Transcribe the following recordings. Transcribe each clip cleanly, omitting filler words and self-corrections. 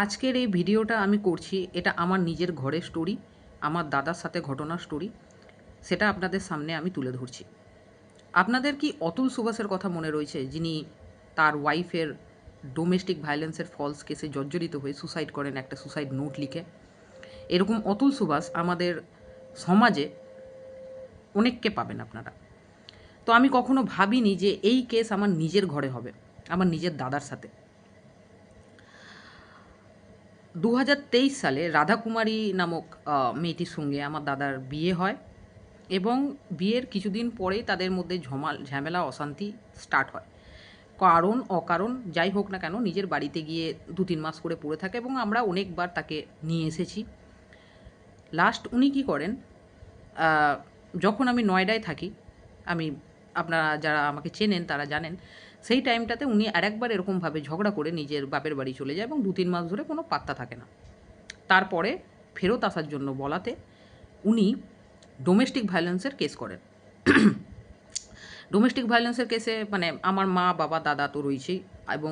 আজকের এই ভিডিওটা আমি করছি, এটা আমার নিজের ঘরের স্টোরি, আমার দাদার সাথে ঘটনার স্টোরি। সেটা আপনাদের সামনে আমি তুলে ধরছি। আপনাদের কি অতুল সুভাষের কথা মনে রয়েছে? যিনি তার ওয়াইফের ডোমেস্টিক ভায়োলেন্সের ফলস কেসে জর্জরিত হয়ে সুসাইড করেন একটা সুসাইড নোট লিখে। এরকম অতুল সুভাষ আমাদের সমাজে অনেককে পাবেন আপনারা। তো আমি কখনো ভাবিনি যে এই কেস আমার নিজের ঘরে হবে, আমার নিজের দাদার সাথে। 2023 সালে রাধাকুমারী নামক মেয়েটির সঙ্গে আমার দাদার বিয়ে হয় এবং বিয়ের কিছুদিন পরেই তাদের মধ্যে ঝামেলা অশান্তি স্টার্ট হয়। কারণ অকারণ যাই হোক না কেন নিজের বাড়িতে গিয়ে 2-3 মাস করে পড়ে থাকে এবং আমরা অনেকবার তাকে নিয়ে এসেছি। লাস্ট উনি কী করেন, আহ, যখন আমি নয়ডায় থাকি, আমি আপনারা যারা আমাকে চেনেন তারা জানেন, সেই টাইমটাতে উনি আরেকবার এরকমভাবে ঝগড়া করে নিজের বাপের বাড়ি চলে যায় এবং 2-3 মাস ধরে কোনো পাত্তা থাকে না। তারপরে ফেরত আসার জন্য বলাতে উনি ডোমেস্টিক ভায়োলেন্সের কেস করেন। ডোমেস্টিক ভায়োলেন্সের কেসে মানে আমার মা, বাবা, দাদা তো রয়েছেই এবং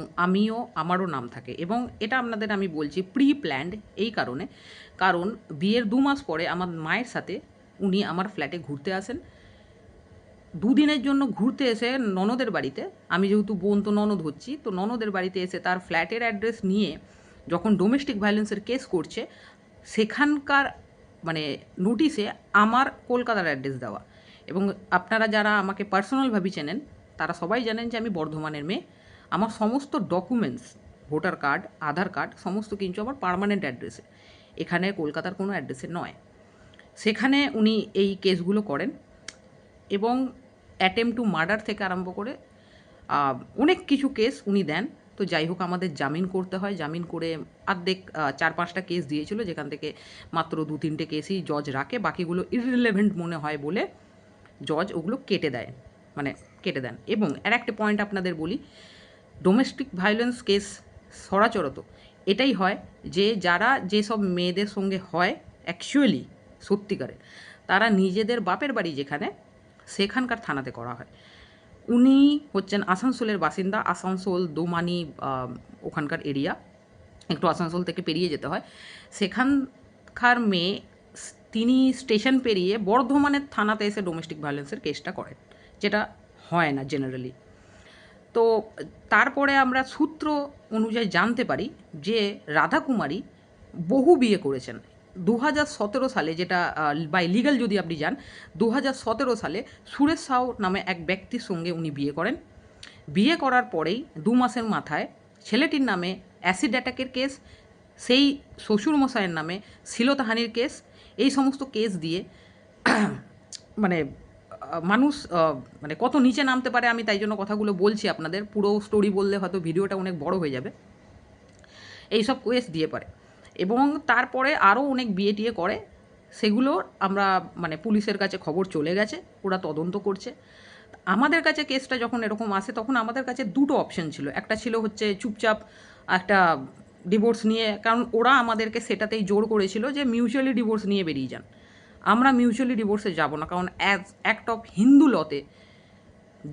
আমারও নাম থাকে এবং এটা আপনাদের আমি বলছি প্রি প্ল্যান্ড এই কারণে, কারণ বিয়ের 2 মাস পরে আমার মায়ের সাথে উনি আমার ফ্ল্যাটে ঘুরতে আসেন। 2 দিনের জন্য ঘুরতে এসে ননদের বাড়িতে, আমি যেহেতু বোন তো ননদ হচ্ছি, তো ননদের বাড়িতে এসে তার ফ্ল্যাটের অ্যাড্রেস নিয়ে যখন ডোমেস্টিক ভায়োলেন্সের কেস করছে, সেখানকার মানে নোটিশে আমার কলকাতার অ্যাড্রেস দেওয়া। এবং আপনারা যারা আমাকে পার্সোনালভাবে চেনেন তারা সবাই জানেন যে আমি বর্ধমানের মেয়ে। আমার সমস্ত ডকুমেন্টস, ভোটার কার্ড, আধার কার্ড সমস্ত কিছু আমার পার্মানেন্ট অ্যাড্রেসে, এখানে কলকাতার কোনো অ্যাড্রেসে নয়। সেখানে উনি এই কেসগুলো করেন এবং অ্যাটেম্প টু মার্ডার থেকে আরম্ভ করে অনেক কিছু কেস উনি দেন। তো যাই হোক আমাদের জামিন করতে হয়, জামিন করে অর্ধেক 4-5টা কেস দিয়েছিল, যেখান থেকে মাত্র 2-3টে কেসই জজ রাখে, বাকিগুলো ইররিলেভেন্ট মনে হয় বলে জজ ওগুলো কেটে দেয়, মানে কেটে দেন। এবং আর একটা পয়েন্ট আপনাদের বলি, ডোমেস্টিক ভায়োলেন্স কেস সরাচরত এটাই হয় যে যারা যেসব মেয়েদের সঙ্গে হয় অ্যাকচুয়ালি সত্যিকারের, তারা নিজেদের বাপের বাড়ি যেখানে, সেখানকার থানাতে করা হয়। উনি হচ্ছেন আসানসোলের বাসিন্দা, আসানসোল দোমানি ওখানকার এরিয়া, একটু আসানসোল থেকে পেরিয়ে যেতে হয়। সেখানকার মেয়ে, তিনি স্টেশন পেরিয়ে বর্ধমানের থানাতে এসে ডোমেস্টিক ভায়োলেন্সের কেসটা করেন, যেটা হয় না জেনারেলি। তো তারপরে আমরা সূত্র অনুযায়ী জানতে পারি যে রাধাকুমারী বহু বিয়ে করেছেন। 2017 সালে, যেটা বাই লিগাল যদি আপনি যান, 2017 সালে সুরেশ সাউ নামে এক ব্যক্তির সঙ্গে উনি বিয়ে করেন। বিয়ে করার পরেই 2 মাসের মাথায় ছেলেটির নামে অ্যাসিড অ্যাটাকের কেস, সেই শ্বশুরমশাইয়ের নামে শ্লীলতাহানির কেস, এই সমস্ত কেস দিয়ে মানে মানুষ মানে কত নিচে নামতে পারে, আমি তাই জন্য কথাগুলো বলছি আপনাদের। পুরো স্টোরি বললে হয়তো ভিডিওটা অনেক বড় হয়ে যাবে। এইসব কেস দিয়ে পারে এবং তারপরে আরও অনেক বিয়ে টিয়ে করে, সেগুলো আমরা মানে পুলিশের কাছে খবর চলে গেছে, ওরা তদন্ত করছে। আমাদের কাছে কেসটা যখন এরকম আসে তখন আমাদের কাছে দুটো অপশন ছিল। একটা ছিল হচ্ছে চুপচাপ একটা ডিভোর্স নিয়ে, কারণ ওরা আমাদেরকে সেটাতেই জোর করেছিল যে মিউচুয়ালি ডিভোর্স নিয়ে বেরিয়ে যান। আমরা মিউচুয়ালি ডিভোর্সে যাব না, কারণ অ্যাজ অ্যাক্ট অফ হিন্দু লতে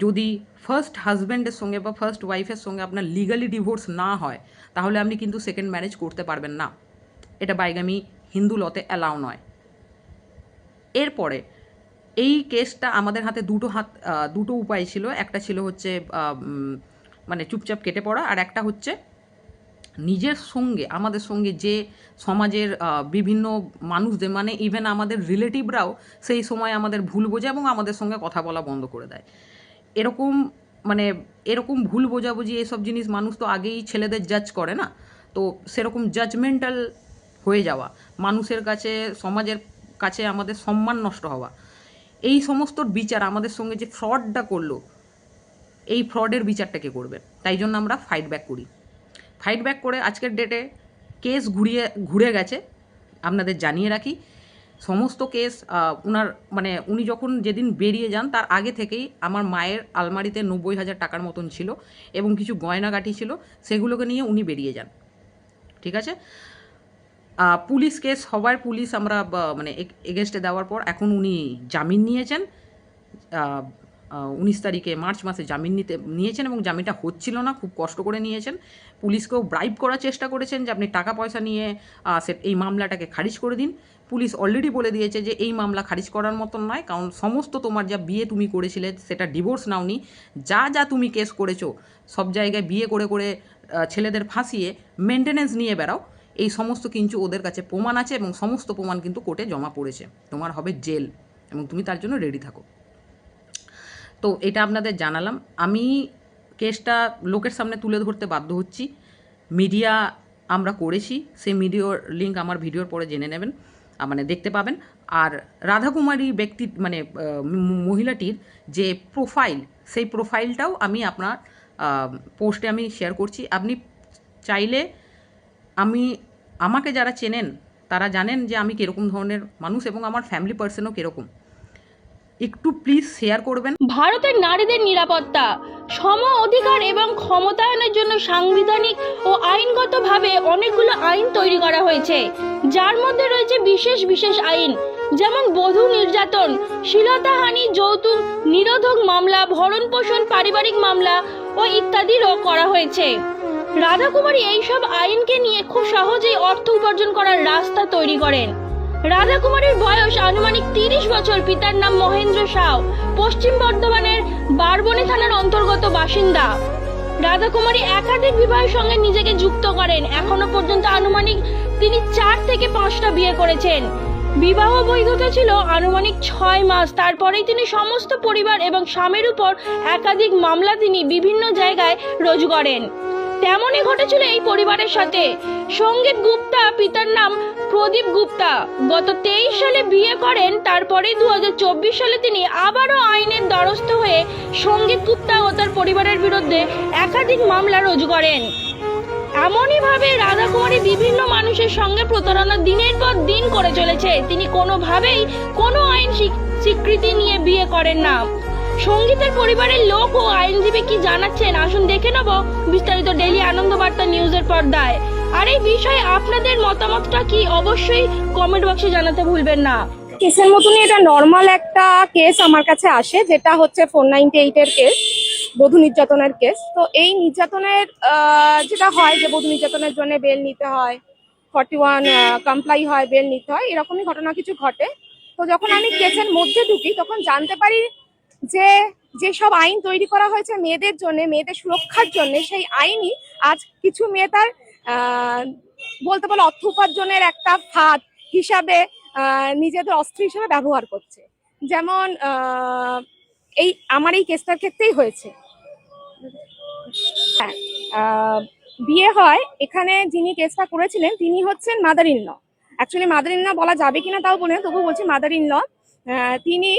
যদি ফার্স্ট হাজব্যান্ডের সঙ্গে বা ফার্স্ট ওয়াইফের সঙ্গে আপনার লিগালি ডিভোর্স না হয়, তাহলে আপনি কিন্তু সেকেন্ড ম্যারেজ করতে পারবেন না। এটা বাইগামি হিন্দু লতে অ্যালাউ নয়। এরপরে এই কেসটা আমাদের হাতে দুটো উপায় ছিল। একটা ছিল হচ্ছে মানে চুপচাপ কেটে পড়া, আর একটা হচ্ছে নিজের সঙ্গে, আমাদের সঙ্গে যে সমাজের বিভিন্ন মানুষদের, মানে ইভেন আমাদের রিলেটিভরাও সেই সময় আমাদের ভুল বোঝে এবং আমাদের সঙ্গে কথা বলা বন্ধ করে দেয়। এরকম মানে এরকম ভুল বোঝাবুঝি এসব জিনিস মানুষ তো আগেই ছেলেদের জাজ করে না, তো সেরকম জাজমেন্টাল হয়ে যাওয়া, মানুষের কাছে, সমাজের কাছে আমাদের সম্মান নষ্ট হওয়া, এই সমস্তর বিচার আমাদের সঙ্গে যে ফ্রডটা করলো, এই ফ্রডের বিচারটা কে করবে? তাই জন্য আমরা ফাইট ব্যাক করি। ফাইট ব্যাক করে আজকের ডেটে কেস ঘুরে গেছে। আপনাদের জানিয়ে রাখি, সমস্ত কেস উনার মানে উনি যখন যেদিন বেরিয়ে যান তার আগে থেকেই আমার মায়ের আলমারিতে 90,000 টাকার মতন ছিল এবং কিছু গয়নাগাটি ছিল, সেগুলোকে নিয়ে উনি বেরিয়ে যান। ঠিক আছে, পুলিশ কেস সবার পুলিশ আমরা মানে এগেনস্টে দেওয়ার পর এখন উনি জামিন নিয়েছেন। 19 তারিখে মার্চ মাসে জামিন নিয়েছেন এবং জামিনটা হচ্ছিল না, খুব কষ্ট করে নিয়েছেন। পুলিশকেও ব্রাইব করার চেষ্টা করেছেন যে আপনি টাকা পয়সা নিয়ে এই মামলাটাকে খারিজ করে দিন। পুলিশ অলরেডি বলে দিয়েছে যে এই মামলা খারিজ করার মতন নয়, কারণ সমস্ত তোমার যা বিয়ে তুমি করেছিলে সেটা ডিভোর্স নাওনি, যা যা তুমি কেস করেছো সব জায়গায় বিয়ে করে করে ছেলেদের ফাঁসিয়ে মেনটেনেন্স নিয়ে বেড়াও, এই সমস্ত কিন্তু ওদের কাছে প্রমাণ আছে এবং সমস্ত প্রমাণ কিন্তু কোর্টে জমা পড়েছে। তোমার হবে জেল এবং তুমি তার জন্য রেডি থাকো। তো এটা আপনাদের জানালাম। আমি কেসটা লোকের সামনে তুলে ধরতে বাধ্য হচ্ছি, মিডিয়া আমরা করেছি, সেই ভিডিওর লিঙ্ক আমার ভিডিওর পরে জেনে নেবেন, মানে দেখতে পাবেন। আর রাধাকুমারী মহিলাটির যে প্রোফাইল, সেই প্রোফাইলটাও আমি আপনার পোস্টে আমি শেয়ার করছি। আপনি চাইলে আমাকে যারা চেনেন তারা জানেন যে আমি কীরকম ধরনের মানুষ এবং আমার ফ্যামিলি পার্সনও কীরকম, একটু প্লিজ শেয়ার করবেন। ভারতের নারীদের নিরাপত্তা, সম অধিকার এবং ক্ষমতায়নের জন্য সাংবিধানিক ও আইনগতভাবে অনেকগুলো আইন তৈরি করা হয়েছে, যার মধ্যে রয়েছে বিশেষ বিশেষ আইন, যেমন বধূ নির্যাতন, শ্লীলতাহানি, যৌতুক নিরোধক মামলা, ভরণ পোষণ, পারিবারিক মামলা ও ইত্যাদিরও করা হয়েছে। রাধাকুমারী এইসব আইনকে নিয়ে খুব সহজেই অর্থ উপার্জন করার রাস্তা তৈরি করেন। রাধাকুমারীর বয়স আনুমানিক 30 বছর। পিতার নাম মহেন্দ্র সাউ, পশ্চিম বর্ধমানের বারবনী থানার অন্তর্গত বাসিন্দা। রাধাকুমারী একাধিক বিবাহের সঙ্গে নিজেকে যুক্ত করেন। এখনো পর্যন্ত আনুমানিক তিনি 4 থেকে 5টা বিয়ে করেছেন। বিবাহ বৈধতা ছিল আনুমানিক 6 মাস। তারপরেই তিনি সমস্ত পরিবার এবং স্বামীর উপর একাধিক মামলা তিনি বিভিন্ন জায়গায় রুজু করেন। তেমনই ঘটেছিল এই পরিবারের সাথে। সঙ্গীত গুপ্তা, পিতার নাম প্রদীপ গুপ্তা, গত 23 সালে বিয়ে করেন। তারপরে 2024 সালে তিনি আবারও আইনের দ্বারস্থ হয়ে সঙ্গীত গুপ্তা ও তার পরিবারের বিরুদ্ধে একাধিক মামলা রুজু করেন। এমনইভাবে রাধাকুমারী বিভিন্ন মানুষের সঙ্গে প্রতারণা দিনের পর দিন করে চলেছে। তিনি কোনোভাবেই কোনো আইন স্বীকৃতি নিয়ে বিয়ে করেন না। সঙ্গীতের পরিবারের লোক ও আইনজীবী কি জানাচ্ছেন, আসুন দেখে নেব বিস্তারিত ডেইলি আনন্দ বার্তা নিউজের পর্দায়। আর এই বিষয়ে আপনাদের মতামতটা কি অবশ্যই কমেন্ট বক্সে জানাতে ভুলবেন না। কেসের মতনই এটা নর্মাল একটা কেস আমার কাছে আসে, যেটা হচ্ছে 498 এর কেস, বধূ নির্যাতনের কেস। তো এই নির্যাতনের যেটা হয় যে বধূ নির্যাতনের জন্য বেল নিতে হয়, 41 কমপ্লাই হয়, বেল নিতে হয়, এরকমই ঘটনা কিছু ঘটে। তো যখন আমি কেসের মধ্যে ঢুকি তখন জানতে পারি যে যেসব আইন তৈরি করা হয়েছে মেয়েদের জন্য, মেয়েদের সুরক্ষার জন্য, সেই আইনই আজ কিছু মেয়ে তার বলতে পারো অর্থ উপার্জনের একটা ফাঁদ হিসাবে নিজেদের অস্ত্র হিসেবে ব্যবহার করছে। যেমন এই আমার এই কেসটার ক্ষেত্রেই হয়েছে। হ্যাঁ, বিয়ে হয়, এখানে যিনি কেসটা করেছিলেন তিনি হচ্ছেন mother in law. Actually mother in law বলা যাবে কিনা তাও বলে না, তবু বলছি মাদার ইন ল। তিনি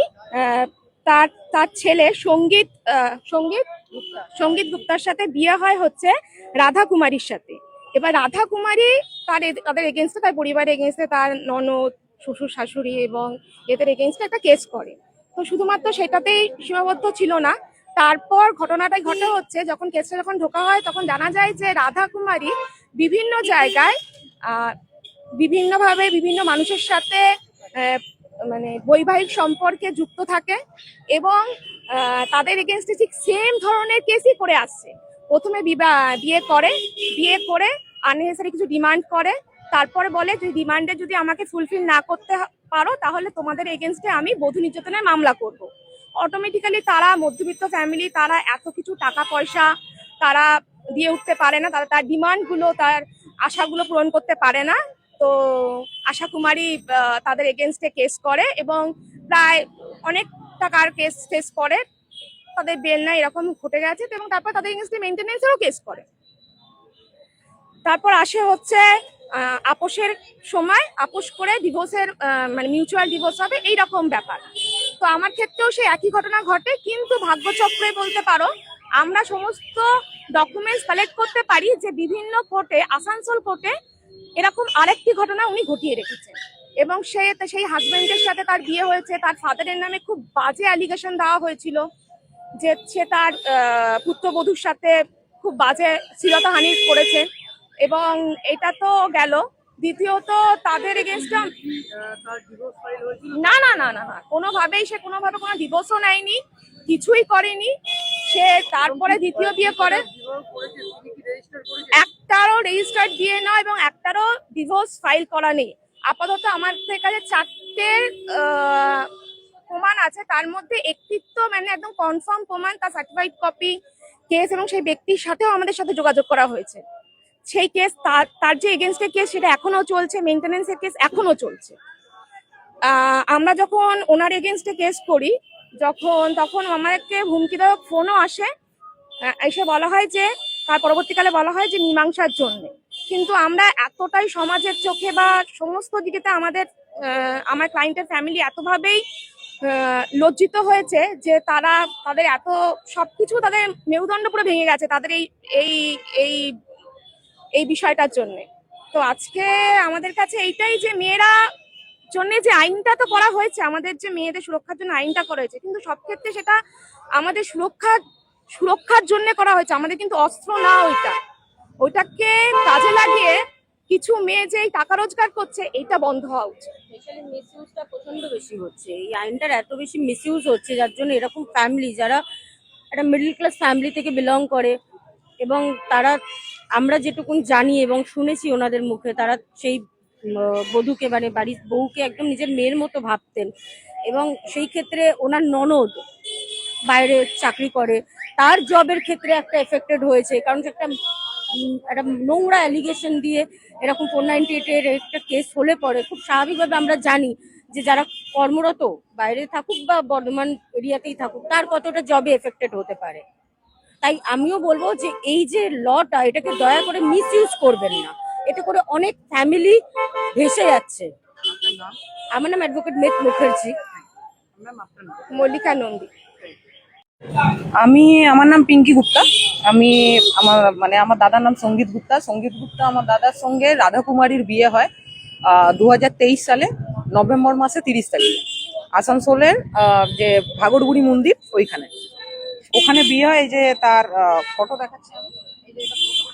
তার ছেলে সঙ্গীত গুপ্তার সাথে বিয়ে হয় হচ্ছে রাধাকুমারীর সাথে। এবার রাধাকুমারী তাদের এগেনস্টে, তার পরিবারের এগেনস্টে, তার ননদ, শ্বশুর শাশুড়ি এবং এদের এগেনস্টে একটা কেস করে। তো শুধুমাত্র সেটাতেই সীমাবদ্ধ ছিল না, তারপর ঘটনাটাই ঘটে হচ্ছে যখন কেসটা যখন ঢোকা হয় তখন জানা যায় যে রাধাকুমারী বিভিন্ন জায়গায় বিভিন্নভাবে বিভিন্ন মানুষের সাথে মানে বৈবাহিক সম্পর্কে যুক্ত থাকে এবং তাদের এগেনস্টে ঠিক সেম ধরনের কেসই করে আসছে। প্রথমে বিয়ে করে আননেসেসারি কিছু ডিমান্ড করে, তারপরে বলে যে ডিমান্ডে যদি আমাকে ফুলফিল না করতে পারো তাহলে তোমাদের এগেনস্টে আমি বধূ নির্যাতনের মামলা করব। অটোমেটিক্যালি তারা মধ্যবিত্ত ফ্যামিলি, তারা এত কিছু টাকা পয়সা তারা দিয়ে উঠতে পারে না, তার ডিমান্ডগুলো, তার আশাগুলো পূরণ করতে পারে না। তো আশা কুমারী তাদের এগেনস্টে কেস করে এবং প্রায় অনেক টাকার কেস ফেস করে, তাদের বেল না এরকম ঘটে গেছে। এবং তারপর তাদের এগেনস্টে মেনটেনেন্সেরও কেস করে। তারপর আসে হচ্ছে আপোষের সময়, আপোষ করে ডিভোর্সের মানে মিউচুয়াল ডিভোর্স হবে, এইরকম ব্যাপার। তো আমার ক্ষেত্রেও সেই একই ঘটনা ঘটে, কিন্তু ভাগ্যচক্রে বলতে পারো আমরা সমস্ত ডকুমেন্টস কালেক্ট করতে পারি যে বিভিন্ন কোর্টে, আসানসোল কোর্টে এরকম আরেকটি ঘটনা উনি ঘটিয়ে রেখেছেন এবং সেই হাজবেন্ডের সাথে তার বিয়ে হয়েছে। তার ফাদারের নামে খুব বাজে অ্যালিগেশন দেওয়া হয়েছিল যে সে তার পুত্রবধূর সাথে খুব বাজে শ্লীলতাহানি করেছে। এবং এটা তো গেল, দ্বিতীয়ত তাদের এগেনস্টে না, কোনোভাবেই সে কোনো ডিভোর্সও নেয়নি, কিছুই করেনি। সে তারপরে দ্বিতীয় বিয়ে করে, একটারও রেজিস্টার্ড বিয়ে নয় এবং একটারও ডিভোর্স ফাইল করা নেই। আপাতত আমাদের কাছে 4টে প্রমাণ আছে, তার মধ্যে একটি তো মানে একদম কনফার্ম প্রমাণ, তার সার্টিফাইড কপি কেস, এবং সেই ব্যক্তির সাথেও আমাদের সাথে যোগাযোগ করা হয়েছে। সেই কেস তার যে এগেনস্টে কেস সেটা এখনো চলছে, মেইনটেনেন্সের কেস এখনো চলছে। আমরা যখন ওনার এগেনস্টে কেস করি তখন আমাদেরকে হুমকিদায়ক ফোনও আসে, এসে বলা হয় যে তার পরবর্তীকালে বলা হয় যে মীমাংসার জন্য। কিন্তু আমরা এতটাই সমাজের চোখে বা সমস্ত দিকেতে আমার ক্লায়েন্টের ফ্যামিলি এতভাবেই লজ্জিত হয়েছে যে তাদের এত সবকিছু, তাদের মেরুদণ্ড পুরো ভেঙে গেছে তাদের এই এই এই বিষয়টার জন্য। তো আজকে আমাদের কাছে এইটাই যে মেয়েরা জন্য যে আইনটা তো করা হয়েছে, আমাদের যে মেয়েদের সুরক্ষার জন্য আইনটা করা হয়েছে, কিন্তু সব ক্ষেত্রে সেটা আমাদের সুরক্ষার জন্য করা হয়েছে, আমাদের কিন্তু অস্ত্র না। ওইটাকে কাজে লাগিয়ে কিছু মেয়ে যে টাকা রোজগার করছে, এটা বন্ধ হওয়া উচিত। স্পেশালি মিসইউজটা প্রচন্ড বেশি হচ্ছে, এই আইনটার এত বেশি মিসইউজ হচ্ছে, যার জন্য এরকম ফ্যামিলি যারা একটা মিডল ক্লাস ফ্যামিলি থেকে বিলং করে, এবং তারা, আমরা যেটুকুন জানি এবং শুনেছি ওনাদের মুখে, তারা সেই বধূকে মানে বাড়ির বউকে একদম নিজের মেয়ের মতো ভাবতেন। এবং সেই ক্ষেত্রে ওনার ননদ বাইরে চাকরি করে, তার জবের ক্ষেত্রে একটা এফেক্টেড হয়েছে, কারণ একটা নোংরা অ্যালিগেশন দিয়ে এরকম 498-এর একটা কেস হলে পরে খুব স্বাভাবিকভাবে আমরা জানি যে যারা কর্মরত বাইরে থাকুক বা বর্ধমান এরিয়াতেই থাকুক, তার কতটা জবে এফেক্টেড হতে পারে। তাই আমিও বলবো যে এই যে লটা, এটাকে দয়া করে মিসইউজ করবেন না, এতে করে অনেক ফ্যামিলি ভেসে যাচ্ছে। আমার নাম অ্যাডভোকেট মেট মুখার্জি। মল্লিকা নন্দী। আমার নাম পিঙ্কি গুপ্তা। আমার দাদার নাম সঙ্গীত গুপ্তা। আমার দাদার সঙ্গে রাধা কুমারীর বিয়ে হয় 2023 সালে নভেম্বর মাসে 30 তারিখে আসানসোলের যে ভাগরগুড়ি মন্দির ওখানে বিয়ে হয়। এই যে তার ফটো দেখাচ্ছি আমি, এই যে এটা photo।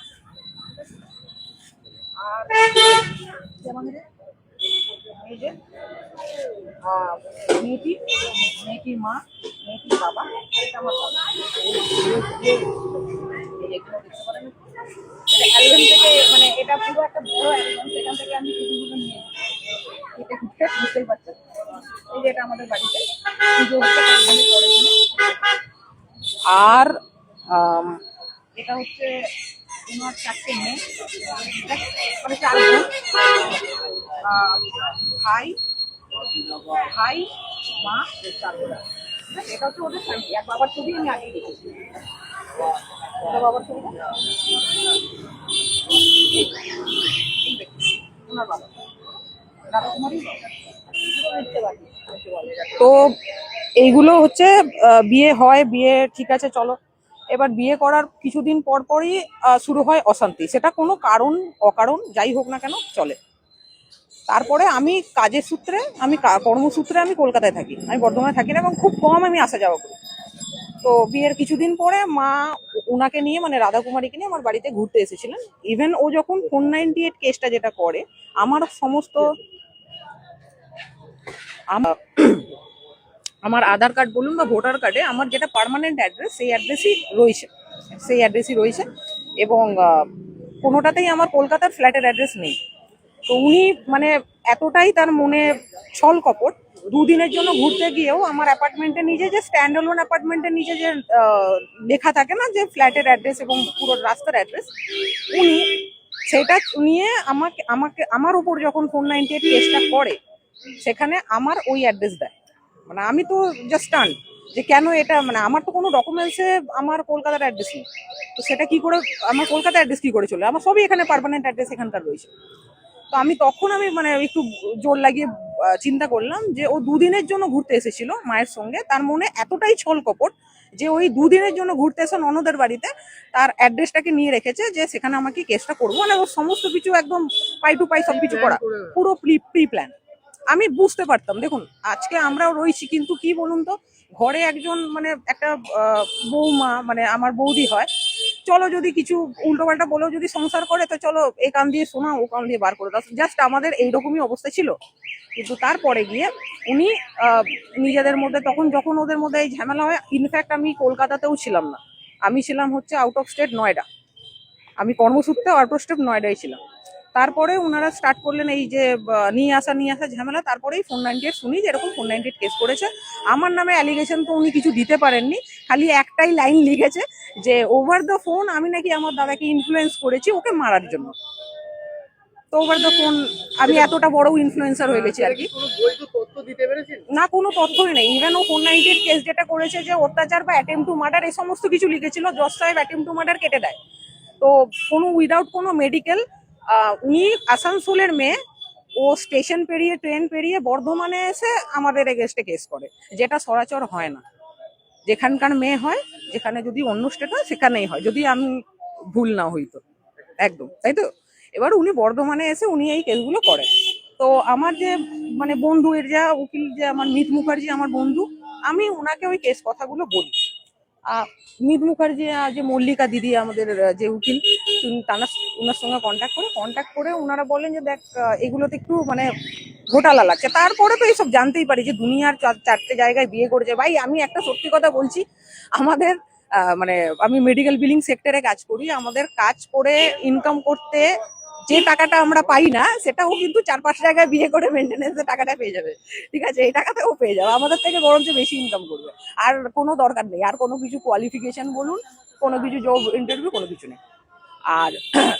আর এই যে মেয়েটির মা, মেয়েটির বাবা, এটা আমার বাবা। অ্যালবাম থেকে মানে এটা পুরো একটা বড় অ্যালবাম, সেখান থেকে আমি ছবিগুলো নিয়ে এটা বুঝতেই পারছেন। এই যে এটা আমাদের বাড়িতে পুজো হচ্ছে পরের দিনে। আর এটা হচ্ছে ওনার 4টে মেয়ে, মানে 4 বোন, ভাই, মা, 4 বোন। এটা হচ্ছে ওদের ফ্যামিলি। আর বাবার ছবি আমি আগেই দেখেছি, এটা বাবার ছবিটা, ওনার বাবা রাধা কুমারী। তো এইগুলো হচ্ছে বিয়ে হয়, বিয়ে ঠিক আছে চলো। এবার বিয়ে করার কিছুদিন পর পরই শুরু হয় অশান্তি, সেটা কোনো কারণ অকারণ যাই হোক না কেন চলে। তারপরে আমি কাজের সূত্রে, কর্মসূত্রে আমি কলকাতায় থাকি, আমি বর্ধমানে থাকি না এবং খুব কম আমি আসা যাওয়া করি। তো বিয়ের কিছুদিন পরে মা ওনাকে নিয়ে মানে রাধা কুমারীকে নিয়ে আমার বাড়িতে ঘুরতে এসেছিলেন। ইভেন ও যখন 498 কেসটা যেটা করে, আমার সমস্ত আমার আধার কার্ড বলুন বা ভোটার কার্ডে আমার যেটা পার্মানেন্ট অ্যাড্রেস, সেই অ্যাড্রেসই রয়েছে এবং কোনোটাতেই আমার কলকাতার ফ্ল্যাটের অ্যাড্রেস নেই। তো উনি মানে এতটাই তার মনে ছল কপট, 2 দিনের জন্য ঘুরতে গিয়েও আমার অ্যাপার্টমেন্টে নিজে যে স্ট্যান্ড অ্যালোন অ্যাপার্টমেন্টের নিচে যে লেখা থাকে না যে ফ্ল্যাটের অ্যাড্রেস এবং পুরো রাস্তার অ্যাড্রেস, উনি সেটা নিয়ে আমার উপর যখন 498 কেসটা করে, সেখানে আমার ওই অ্যাড্রেস দেয়। মানে আমি তো জাস্ট স্টান যে কেন এটা, মানে আমার তো কোনো ডকুমেন্টসে আমার কলকাতার অ্যাড্রেস নেই, তো সেটা কি করে আমার কলকাতার অ্যাড্রেস কি করে চলে, আমার সবই এখানে পার্মানেন্ট অ্যাড্রেস এখানকার রয়েছে। তো আমি তখন মানে একটু জোর লাগিয়ে চিন্তা করলাম যে ও 2 দিনের জন্য ঘুরতে এসেছিল মায়ের সঙ্গে, তার মনে এতটাই ছল কপট যে ওই 2 দিনের জন্য ঘুরতে এসে ননদের বাড়িতে তার অ্যাড্রেসটাকে নিয়ে রেখেছে যে সেখানে আমাকে কেসটা করবো। মানে ওর সমস্ত কিছু একদম পাই টু পাই সবকিছু করা, পুরো প্রি প্ল্যান। আমি বুঝতে পারতাম, দেখুন আজকে আমরাও রয়েছি, কিন্তু কি বলুন তো, ঘরে একজন মানে একটা বৌমা মানে আমার বৌদি হয়, চলো যদি কিছু উল্টোপাল্টা বলেও যদি সংসার করে তো চলো এ কান দিয়ে শোনা ও কান দিয়ে বার করে দাও, জাস্ট আমাদের এইরকমই অবস্থা ছিল। কিন্তু তারপরে গিয়ে উনি নিজেদের মধ্যে তখন যখন ওদের মধ্যে এই ঝামেলা হয়, ইনফ্যাক্ট আমি কলকাতাতেও ছিলাম না, আমি ছিলাম হচ্ছে আউট অফ স্টেট নয়ডা, আমি কর্মসূত্রে আউট অফ স্টেট নয়ডায় ছিলাম। তারপরে ওনারা স্টার্ট করলেন এই যে নিয়ে আসা ঝামেলা। তারপরেই 498 শুনি যে এরকম 498 কেস করেছে আমার নামে। অ্যালিগেশন তো উনি কিছু দিতে পারেননি, খালি একটাই লাইন লিখেছে যে ওভার দ্য ফোন আমি নাকি আমার দাদাকে ইনফ্লুয়েন্স করেছি ওকে মারার জন্য। তো ওভার দ্য ফোন আমি এতটা বড় ইনফ্লুয়েন্সার হয়ে গেছি আর কি। না, কোনো তথ্যই নেই। ইভেন ও 498 কেস যেটা করেছে যে অত্যাচার বা অ্যাটেম্প টু মার্ডার এই সমস্ত কিছু লিখেছিল, জজ সাহেব অ্যাটেম্প টু মার্ডার কেটে দেয়। তো কোনো উইদাউট কোনো মেডিকেল, উনি আসানসোলের মেয়ে, ও স্টেশন পেরিয়ে ট্রেন পেরিয়ে বর্ধমানে এসে আমাদের এগেস্টে কেস করে, যেটা সরাচর হয় না। যেখানকার মেয়ে হয়, যেখানে যদি অন্য স্টেট হয় সেখানেই হয়, যদি আমি ভুল না হইতো একদম, তাই তো। এবার উনি বর্ধমানে এসে উনি এই কেসগুলো করেন। তো আমার যে মানে বন্ধু, এর যা উকিল যে আমার মিত মুখার্জি আমার বন্ধু, আমি ওনাকে ওই কেস কথাগুলো বলি। মিত মুখার্জি যে মল্লিকা দিদি আমাদের যে উকিল, ওনার সঙ্গে কন্ট্যাক্ট করে ওনারা বলেন যে দেখ এগুলোতে একটু মানে ঘোটালা লাগছে। তারপরে তো এইসব জানতেই পারি যে দুনিয়ার চারটে জায়গায় বিয়ে করেছে। ভাই আমি একটা সত্যি কথা বলছি, আমাদের মানে আমি মেডিকেল বিলিং সেক্টরে কাজ করি, আমাদের কাজ করে ইনকাম করতে যে টাকাটা আমরা পাই না সেটাও কিন্তু 4-5 জায়গায় বিয়ে করে মেনটেনেন্সের টাকাটা পেয়ে যাবে, ঠিক আছে, এই টাকাটাও পেয়ে যাবে, আমাদের থেকে বরঞ্চ বেশি ইনকাম করবে। আর কোনো দরকার নেই, আর কোনো কিছু কোয়ালিফিকেশন বলুন, কোনো কিছু জব ইন্টারভিউ, কোনো কিছু নেই। আর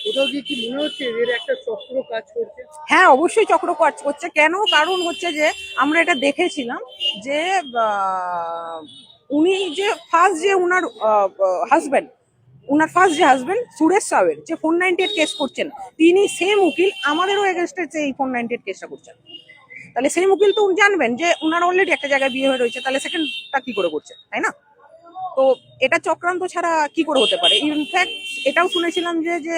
কোথাও গিয়ে কি মনে হচ্ছে এর একটা চক্র কাজ করছে? হ্যাঁ, অবশ্যই চক্র কাজ করছে। কেন? কারণ হচ্ছে যে আমরা এটা দেখেছিলাম যে উনি যে ফার্স্ট যে উনার ফার্স্ট যে হাজবেন্ড সুরেশ সাউয়ের যে 498 কেস করছেন, তিনি সেম উকিল আমাদেরও এগেনস্টে যে এই 498 কেসটা করছেন। তাহলে সেই উকিল তো উনি জানবেন যে উনার অলরেডি একটা জায়গায় বিয়ে হয়ে রয়েছে, তাহলে সেকেন্ডটা কি করে করছে, তাই না? তো এটা চক্রান্ত ছাড়া কি করে হতে পারে? ইনফ্যাক্ট এটাও শুনেছিলাম যে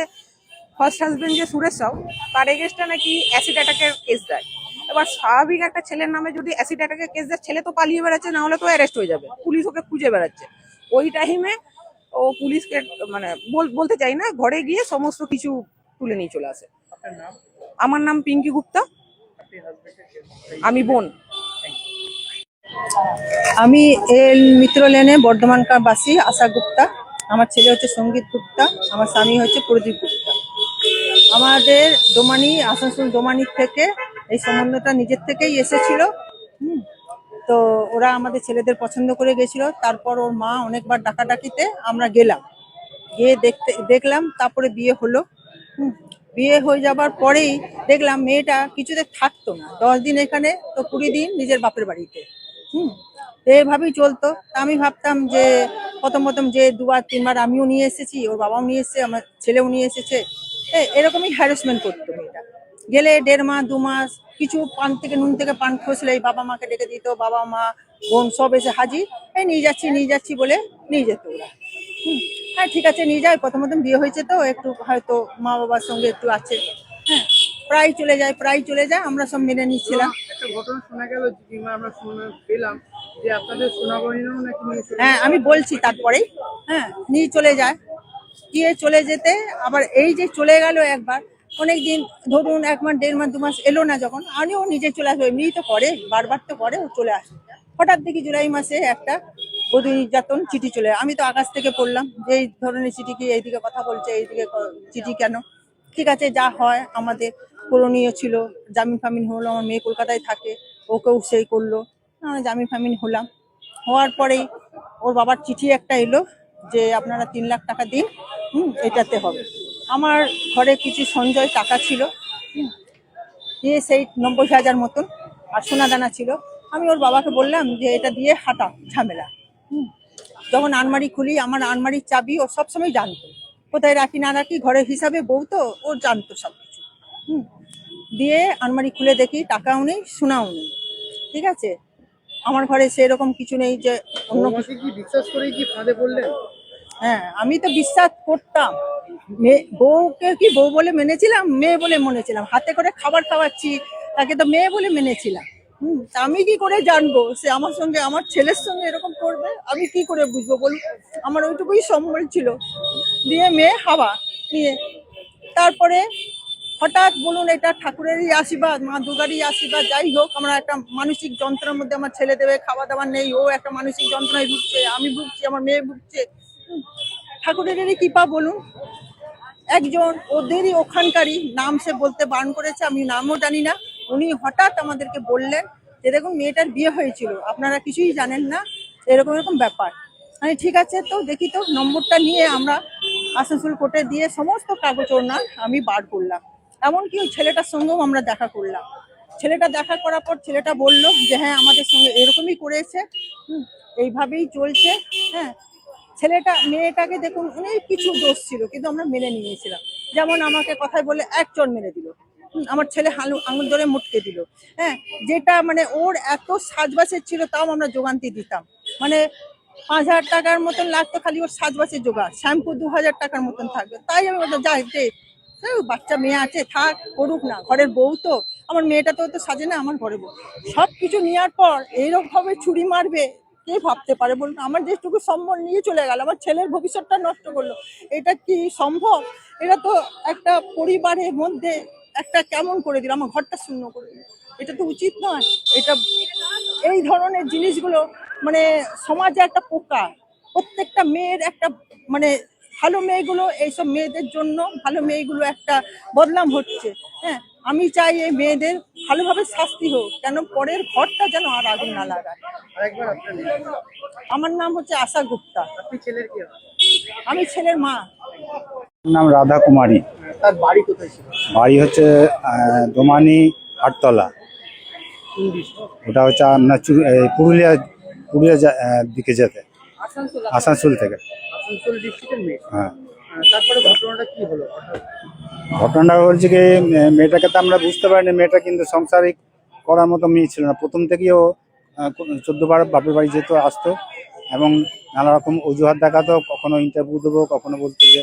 ফার্স্ট হাজবেন্ড যে সুরেশ সাউ, তার এগেনস্টে নাকি অ্যাসিড অ্যাটাকের কেস দেয়। এবার স্বাভাবিক একটা ছেলের নামে যদি অ্যাসিড অ্যাটাকের কেস দেয়, ছেলে তো পালিয়ে বেড়াচ্ছে, না হলে তো অ্যারেস্ট হয়ে যাবে, পুলিশ ওকে খুঁজে বেড়াচ্ছে। ওই টাইমে ও পুলিশকে মানে বলতে চাই না, ঘরে গিয়ে সমস্ত কিছু তুলে নিয়ে চলে আসে। আপনার নাম? আমার নাম পিঙ্কি গুপ্তা, আপনি হাজবেন্ডের আমি বোন। আমি এল মিত্র লেনে বর্ধমানকার বাসী আশা গুপ্তা। আমার ছেলে হচ্ছে সঙ্গীত গুপ্তা, আমার স্বামী হচ্ছে প্রদীপ গুপ্তা। আমাদের দোমানি, আসানসোল দোমানি থেকে এই সম্বন্ধটা নিজের থেকেই এসেছিল। তো ওরা আমাদের ছেলেদের পছন্দ করে গেছিল। তারপর ওর মা অনেকবার ডাকাডাকিতে আমরা গেলাম, গিয়ে দেখলাম, তারপরে বিয়ে হলো। বিয়ে হয়ে যাবার পরেই দেখলাম মেয়েটা কিছুতে থাকতো না, 10 দিন এখানে তো 20 দিন নিজের বাপের বাড়িতে। এভাবেই চলতো। আমি ভাবতাম যে প্রথম যে 2-3 বার আমিও নিয়ে এসেছি, ওর বাবাও নিয়ে এসেছে, আমার ছেলেও নিয়ে এসেছে, এরকমই হ্যারাসমেন্ট করতো মেয়েটা। গেলে 1.5 মাস 2 মাস কিছু পান থেকে নুন থেকে পান খসলে বাবা মাকে ডেকে দিত, বাবা মা বোন সব এসে হাজির, এই নিয়ে যাচ্ছি বলে নিয়ে যেত ওরা। হ্যাঁ ঠিক আছে নিয়ে যায়, প্রথম বিয়ে হয়েছে তো একটু হয়তো মা বাবার সঙ্গে একটু আছে, হ্যাঁ প্রায় চলে যায়, আমরা সব মেনে নিচ্ছিলাম। একটা ঘটনা শোনা গেল, আমরা পেলাম যে আপনাদের সোনাগহনাও নাকি নিয়ে চলে হ্যাঁ আমি বলছি তারপরেই, হ্যাঁ নিয়ে চলে যায়। গিয়ে চলে যেতে আবার এই যে চলে গেল একবার, অনেকদিন ধরুন 1 মাস 1.5 মাস 2 মাস এলো না, যখন আমিও নিজে চলে আসবো, এমনিই তো করে, বারবার তো করে, ও চলে আসে। হঠাৎ দেখি জুলাই মাসে একটা বধূ নির্যাতন চিঠি চলে, আমি তো আকাশ থেকে পড়লাম যে এই ধরনের চিঠি কি, এইদিকে কথা বলছে, এইদিকে চিঠি কেন? ঠিক আছে যা হয়, আমাদের করণীয় ছিল, জামিন ফামিন হলো, আমার মেয়ে কলকাতায় থাকে, ওকেও সেই করলো, আমরা জামিন ফামিন হলাম। হওয়ার পরেই ওর বাবার চিঠি একটা এলো যে আপনারা 3 লাখ টাকা দিন, এটাতে হবে। আমার ঘরে কিছু সঞ্চয় টাকা ছিল, দিয়ে সেই 90,000 মতন আর সোনাদানা ছিল। আমি ওর বাবাকে বললাম যে এটা দিয়ে হাঁটা ঝামেলা। যখন আলমারি খুলি, আমার আলমারির চাবি ও সবসময় জানতো, কোথায় রাখি না রাখি, ঘরের হিসাবে বউ তো ও জানতো সবকিছু। দিয়ে আলমারি খুলে দেখি টাকাও নেই, সোনাও নেই। ঠিক আছে, আমার ঘরে সেরকম কিছু নেই যে অন্য কিছু। কি বিশ্বাস করে কি ফাঁদে পড়লেন? হ্যাঁ আমি তো বিশ্বাস করতাম, বউকে কি বউ বলে মেনেছিলাম, মেয়ে বলে মনেছিলাম, হাতে করে খাবার খাওয়াচ্ছি, তাকে তো মেয়ে বলে মেনেছিলাম। আমি কি করে জানবো সে আমার সঙ্গে, আমার ছেলের সঙ্গে এরকম করবে? আমি কি করে বুঝবো বলুন? আমার ওইটুকুই সম্বল ছিল। দিয়ে মেয়ে হাওয়া নিয়ে তারপরে হঠাৎ বলুন এটা ঠাকুরেরই আশীর্বাদ, মা দুর্গারই আশীর্বাদ, যাই হোক আমরা একটা মানসিক যন্ত্রণার মধ্যে আমার ছেলে দেবে, খাওয়া দাওয়া নেই, ও একটা মানসিক যন্ত্রণায় ভুগছে, আমি ভুগছি, আমার মেয়ে ভুগছে। ঠাকুরেরই কৃপা বলুন। একজন ওদেরই ওখানকারই নাম সে বলতে বারণ করেছে, আমি নামও জানি না, উনি হঠাৎ আমাদেরকে বললেন যে দেখুন মেয়েটার বিয়ে হয়েছিল, আপনারা কিছুই জানেন না, এরকম এরকম ব্যাপার। মানে ঠিক আছে, তো দেখি তো নম্বরটা নিয়ে আমরা আসানসোল কোর্টে দিয়ে সমস্ত কাগজ ওনার আমি বার করলাম। এমনকি ওই ছেলেটার সঙ্গেও আমরা দেখা করলাম। ছেলেটা দেখা করার পর ছেলেটা বলল যে হ্যাঁ আমাদের সঙ্গে এরকমই করেছে, এইভাবেই চলছে। হ্যাঁ, ছেলেটা মেয়েটাকে দেখুন অনেক কিছু দোষ ছিল, কিন্তু আমরা মেনে নিয়েছিলাম। যেমন আমাকে কথায় বলে এক চড় মেরে দিল, আমার ছেলে আঙুল ধরে মুটকে দিল। হ্যাঁ, যেটা মানে ওর এত সাজবাসের ছিল তাও আমরা যোগান্তি দিতাম। মানে 5,000 টাকার মতন লাগতো খালি ওর সাজবাসের জোগাড়, শ্যাম্পু 2,000 টাকার মতন থাকবে। তাই আমি বলতাম যাই দে, বাচ্চা মেয়ে আছে থাক, করুক না, ঘরের বউ তো, আমার মেয়েটা তো সাজে না, আমার ঘরে বউ। সব কিছু নেওয়ার পর এইরকম ভাবে ছুরি মারবে কে ভাবতে পারে বলুন? আমার যেটুকু সম্বল নিয়ে চলে গেল, আমার ছেলের ভবিষ্যৎটা নষ্ট করলো, এটা কি সম্ভব? এটা তো একটা পরিবারের মধ্যে একটা কেমন করে দিল, আমার ঘরটা শূন্য করে দিল, এটা তো উচিত নয়। এটা এই ধরনের জিনিসগুলো মানে সমাজে একটা পোকা। প্রত্যেকটা মেয়ের একটা মানে ভালো মেয়েগুলো, এইসব মেয়েদের জন্য ভালো মেয়েগুলো একটা বদনাম হচ্ছে। হ্যাঁ, আমি চাই এই মেয়েদের ভালোভাবে শাস্তি হোক, কেন পরের ঘরটা যেন আর আগুন না লাগায়। আরেকবার আপনার নাম। আমার নাম হচ্ছে আশা গুপ্তা, আপনি ছেলের কি হয়? আমি ছেলের মা। নাম রাধা কুমারী। তার বাড়ি কোথায় ছিল? বাড়ি হচ্ছে দোমানি আটতলা। কোন ডিস্ট্রিক্ট? ওটা হচ্ছে আপনার পুরুলিয়া দিকে যেতে, আসানসোল। আসানসোল থেকে। আসানসোল ডিস্ট্রিক্টের মেয়ে। হ্যাঁ, তারপরে ঘটনাটা কি হলো? ঘটনাটা বলছে কি মেয়েটাকে তো আমরা বুঝতে পারিনি, মেয়েটা কিন্তু সংসারিক করার মতো মেয়ে ছিল না। প্রথম থেকেই ও 14 বার বাপের বাড়ি যেত, আসতো এবং নানা রকম অজুহাত দেখাতো। কখনো ইন্টারভিউ দেবো, কখনো বলতো যে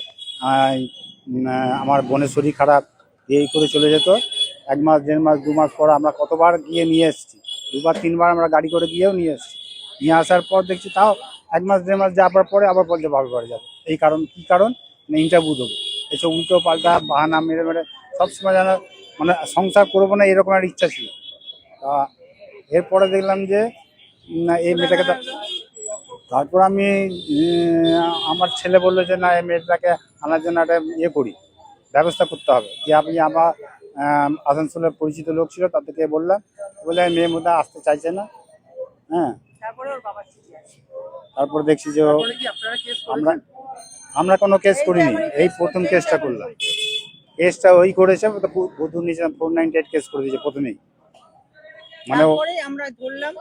আমার বোনের শরীর খারাপ, এই করে চলে যেত। 1 মাস 1.5 মাস 2 মাস পর আমরা কতবার গিয়ে নিয়ে এসেছি, 2বার 3বার আমরা গাড়ি করে গিয়েও নিয়ে এসেছি। নিয়ে আসার পর দেখছি তাও 1 মাস 1.5 মাস যাওয়ার পরে আবার বলছে বাপের বাড়ি যাবো। এই কারণ কি কারণ না ইন্টারভিউ দেবো, এসব উল্টো পাল্টা বাহানা মেরে মেরে সবসময় যেন মানে সংসার করবো না এরকম একটা ইচ্ছা ছিল। তা এরপরে দেখলাম যে না এই মেয়েটাকে, তারপর আমি আমার ছেলে বললো যে না এই মেয়েটাকে আনার জন্য একটা করি, ব্যবস্থা করতে হবে। যে আপনি আমার আসানসোলের পরিচিত লোক ছিল, তাদেরকে বললাম, বলে মেয়ের মধ্যে আসতে চাইছে না। হ্যাঁ, তারপর দেখছি যে আমরা কোনো কেস করিনি, এই প্রথম কেসটা করলাম। কেসটা ওই করেছে, বধূ নিচে 498 কেস করে দিয়েছে প্রথমেই। মানে আমরা ধরলাম,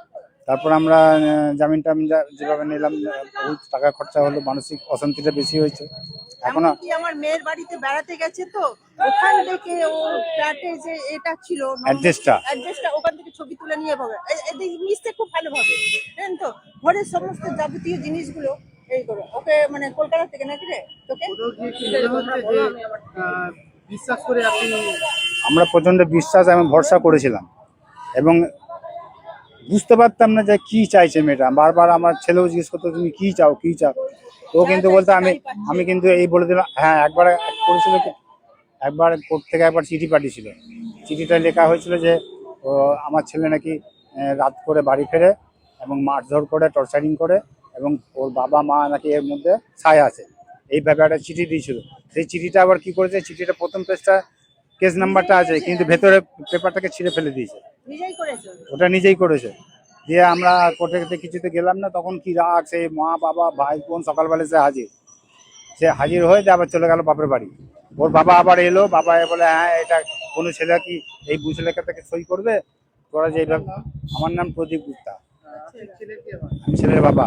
তারপর আমরা জামিন টামিন যেভাবে নিলাম, বহুত টাকা খরচা হলো, মানসিক অশান্তিটা বেশি হয়েছে। এখনো এমনকি আমার মেয়ের বাড়িতে বেড়াতে গেছে, তো ওখান থেকে ও ফ্ল্যাটে যে এটা ছিল অ্যাড্রেসটা ওখান থেকে ছবি তুলে নিয়ে পাবে, মিশতে খুব ভালোভাবে, জানেন তো, ঘরের সমস্ত যাবতীয় জিনিসগুলো এই করে ওকে মানে কলকাতা থেকে নাকি রে তোকে বিশ্বাস করে আপনি? আমরা প্রচন্ড বিশ্বাস এবং ভরসা করেছিলাম এবং বুঝতে পারতাম না যে কি চাইছে মেয়েটা। বারবার আমার ছেলেও জিজ্ঞেস করতো তুমি কি চাও কি চাও, ও কিন্তু বলতো আমি কিন্তু এই বলে দিলাম। হ্যাঁ, একবার করেছিল, একবার কোর্ট থেকে একবার চিঠি পাঠিয়েছিল। চিঠিটা লেখা হয়েছিল যে ও আমার ছেলে নাকি রাত করে বাড়ি ফেরে এবং মারধর করে, টর্চারিং করে, এবং ওর বাবা মা নাকি এর মধ্যে ছায়া আছে, এইভাবে একটা চিঠি দিয়েছিল। সেই চিঠিটা আবার কি করেছে, চিঠিটা প্রথম পেজটা কেস নাম্বারটা আছে, কিন্তু ভেতরে পেপারটাকে ছিঁড়ে ফেলে দিয়েছে, ওটা নিজেই করেছে। দিয়ে আমরা কোর্টে কিছুতে গেলাম না, তখন কি রাগ, সেই মা বাবা ভাই বোন সকালবেলা সে হাজির হয়ে যে আবার চলে গেল বাপের বাড়ি। ওর বাবা আবার এলো, বাবা বলে হ্যাঁ এটা কোনো ছেলে কি এই বুঝে লেখা থেকে সই করবে তোরা যে এইভাবে। আমার নাম প্রদীপ গুপ্তা, আমি ছেলের বাবা।